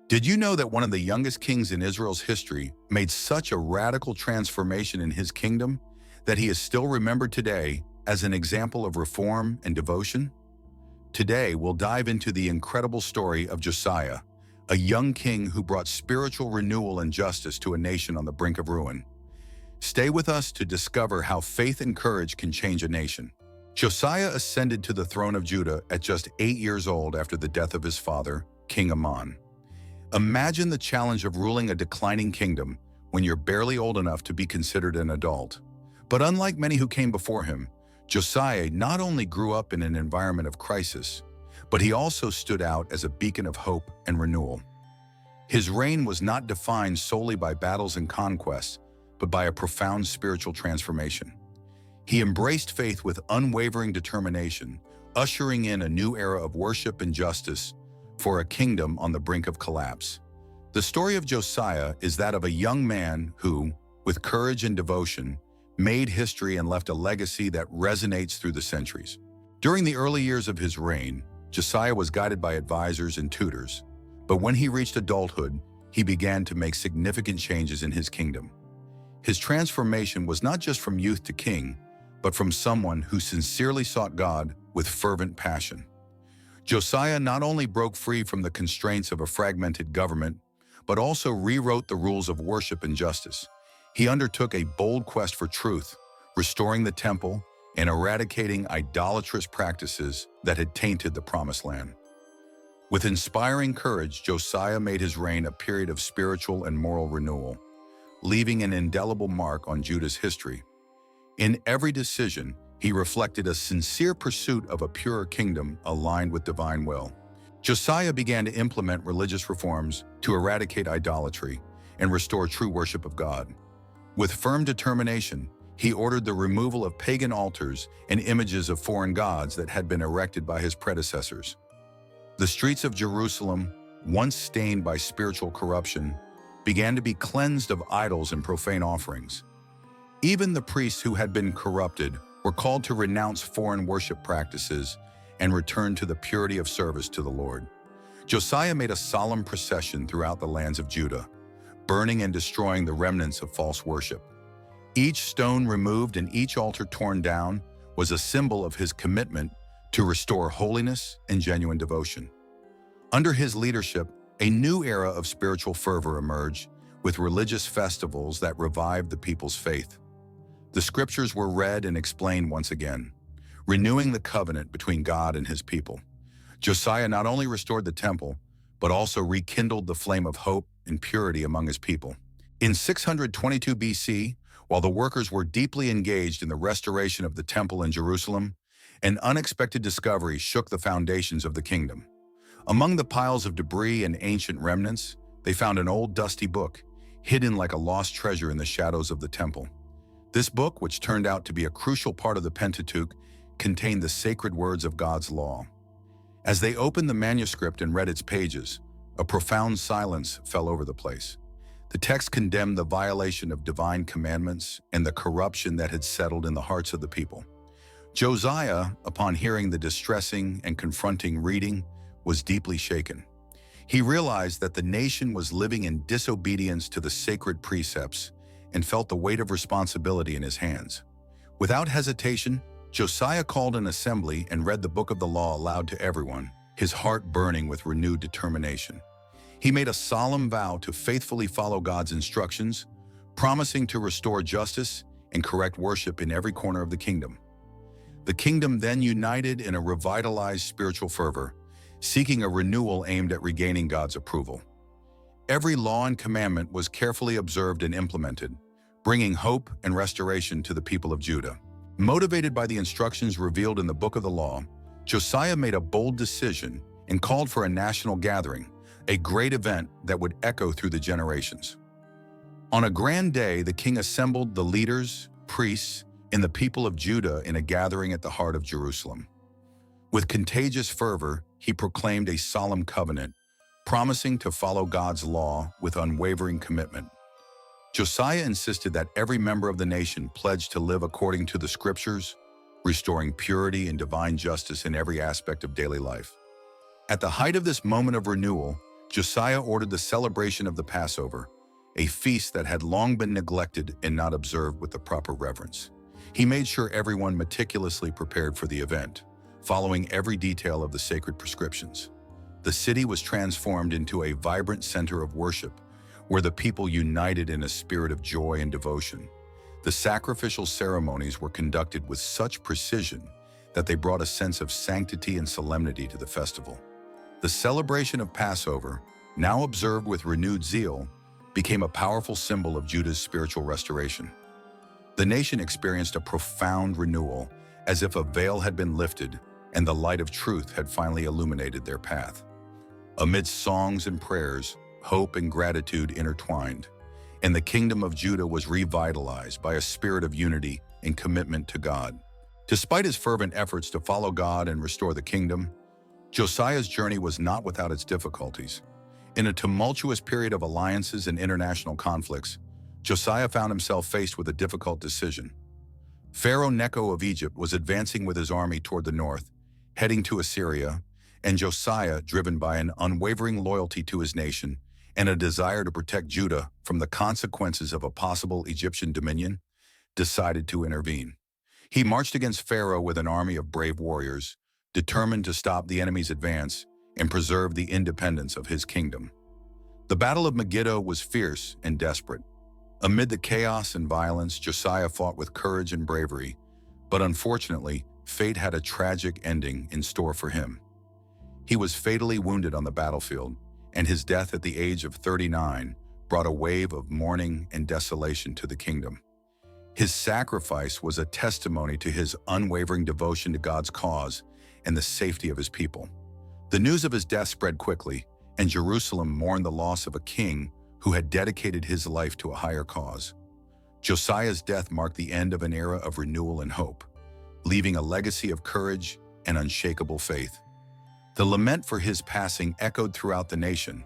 Did you know that one of the youngest kings in Israel's history made such a radical transformation in his kingdom that he is still remembered today as an example of reform and devotion? Today, we'll dive into the incredible story of Josiah, a young king who brought spiritual renewal and justice to a nation on the brink of ruin. Stay with us to discover how faith and courage can change a nation. Josiah ascended to the throne of Judah at just 8 years old after the death of his father, King Amon. Imagine the challenge of ruling a declining kingdom when you're barely old enough to be considered an adult. But unlike many who came before him, Josiah not only grew up in an environment of crisis, but he also stood out as a beacon of hope and renewal. His reign was not defined solely by battles and conquests, but by a profound spiritual transformation. He embraced faith with unwavering determination, ushering in a new era of worship and justice for a kingdom on the brink of collapse. The story of Josiah is that of a young man who, with courage and devotion, made history and left a legacy that resonates through the centuries. During the early years of his reign, Josiah was guided by advisors and tutors, but when he reached adulthood, he began to make significant changes in his kingdom. His transformation was not just from youth to king, but from someone who sincerely sought God with fervent passion. Josiah not only broke free from the constraints of a fragmented government, but also rewrote the rules of worship and justice. He undertook a bold quest for truth, restoring the temple and eradicating idolatrous practices that had tainted the Promised Land. With inspiring courage, Josiah made his reign a period of spiritual and moral renewal, leaving an indelible mark on Judah's history. In every decision, he reflected a sincere pursuit of a purer kingdom aligned with divine will. Josiah began to implement religious reforms to eradicate idolatry and restore true worship of God. With firm determination, he ordered the removal of pagan altars and images of foreign gods that had been erected by his predecessors. The streets of Jerusalem, once stained by spiritual corruption, began to be cleansed of idols and profane offerings. Even the priests who had been corrupted were called to renounce foreign worship practices and return to the purity of service to the Lord. Josiah made a solemn procession throughout the lands of Judah, burning and destroying the remnants of false worship. Each stone removed and each altar torn down was a symbol of his commitment to restore holiness and genuine devotion. Under his leadership, a new era of spiritual fervor emerged, with religious festivals that revived the people's faith. The scriptures were read and explained once again, renewing the covenant between God and his people. Josiah not only restored the temple, but also rekindled the flame of hope and purity among his people. In 622 BC, while the workers were deeply engaged in the restoration of the temple in Jerusalem, an unexpected discovery shook the foundations of the kingdom. Among the piles of debris and ancient remnants, they found an old dusty book, hidden like a lost treasure in the shadows of the temple. This book, which turned out to be a crucial part of the Pentateuch, contained the sacred words of God's law. As they opened the manuscript and read its pages, a profound silence fell over the place. The text condemned the violation of divine commandments and the corruption that had settled in the hearts of the people. Josiah, upon hearing the distressing and confronting reading, was deeply shaken. He realized that the nation was living in disobedience to the sacred precepts and felt the weight of responsibility in his hands. Without hesitation, Josiah called an assembly and read the book of the law aloud to everyone, his heart burning with renewed determination. He made a solemn vow to faithfully follow God's instructions, promising to restore justice and correct worship in every corner of the kingdom. The kingdom then united in a revitalized spiritual fervor, seeking a renewal aimed at regaining God's approval. Every law and commandment was carefully observed and implemented, bringing hope and restoration to the people of Judah. Motivated by the instructions revealed in the book of the law, Josiah made a bold decision and called for a national gathering, a great event that would echo through the generations. On a grand day, the king assembled the leaders, priests, and the people of Judah in a gathering at the heart of Jerusalem. With contagious fervor, he proclaimed a solemn covenant, promising to follow God's law with unwavering commitment. Josiah insisted that every member of the nation pledge to live according to the scriptures, restoring purity and divine justice in every aspect of daily life. At the height of this moment of renewal, Josiah ordered the celebration of the Passover, a feast that had long been neglected and not observed with the proper reverence. He made sure everyone meticulously prepared for the event, following every detail of the sacred prescriptions. The city was transformed into a vibrant center of worship, where the people united in a spirit of joy and devotion. The sacrificial ceremonies were conducted with such precision that they brought a sense of sanctity and solemnity to the festival. The celebration of Passover, now observed with renewed zeal, became a powerful symbol of Judah's spiritual restoration. The nation experienced a profound renewal, as if a veil had been lifted and the light of truth had finally illuminated their path. Amidst songs and prayers, hope and gratitude intertwined, and the kingdom of Judah was revitalized by a spirit of unity and commitment to God. Despite his fervent efforts to follow God and restore the kingdom, Josiah's journey was not without its difficulties. In a tumultuous period of alliances and international conflicts, Josiah found himself faced with a difficult decision. Pharaoh Necho of Egypt was advancing with his army toward the north, heading to Assyria, and Josiah, driven by an unwavering loyalty to his nation and a desire to protect Judah from the consequences of a possible Egyptian dominion, decided to intervene. He marched against Pharaoh with an army of brave warriors, determined to stop the enemy's advance and preserve the independence of his kingdom. The Battle of Megiddo was fierce and desperate. Amid the chaos and violence, Josiah fought with courage and bravery, but unfortunately, fate had a tragic ending in store for him. He was fatally wounded on the battlefield, and his death at the age of 39 brought a wave of mourning and desolation to the kingdom. His sacrifice was a testimony to his unwavering devotion to God's cause and the safety of his people. The news of his death spread quickly, and Jerusalem mourned the loss of a king who had dedicated his life to a higher cause. Josiah's death marked the end of an era of renewal and hope, leaving a legacy of courage and unshakable faith. The lament for his passing echoed throughout the nation,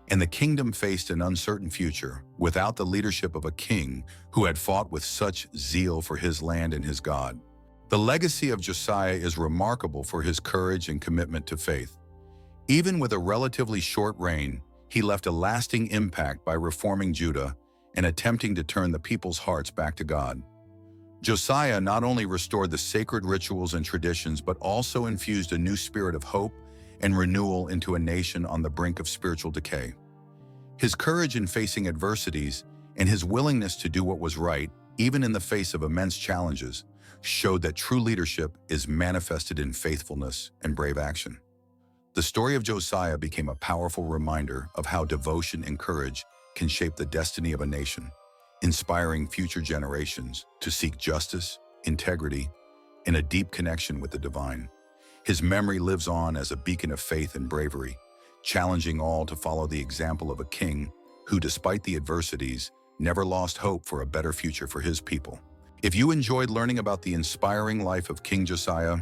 and the kingdom faced an uncertain future without the leadership of a king who had fought with such zeal for his land and his God. The legacy of Josiah is remarkable for his courage and commitment to faith. Even with a relatively short reign, he left a lasting impact by reforming Judah and attempting to turn the people's hearts back to God. Josiah not only restored the sacred rituals and traditions, but also infused a new spirit of hope and renewal into a nation on the brink of spiritual decay. His courage in facing adversities and his willingness to do what was right, even in the face of immense challenges, showed that true leadership is manifested in faithfulness and brave action. The story of Josiah became a powerful reminder of how devotion and courage can shape the destiny of a nation, inspiring future generations to seek justice, integrity, and a deep connection with the divine. His memory lives on as a beacon of faith and bravery, challenging all to follow the example of a king who, despite the adversities, never lost hope for a better future for his people. If you enjoyed learning about the inspiring life of King Josiah,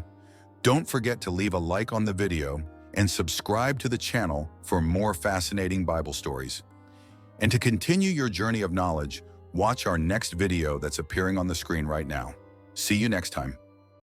don't forget to leave a like on the video and subscribe to the channel for more fascinating Bible stories. And to continue your journey of knowledge, watch our next video that's appearing on the screen right now. See you next time.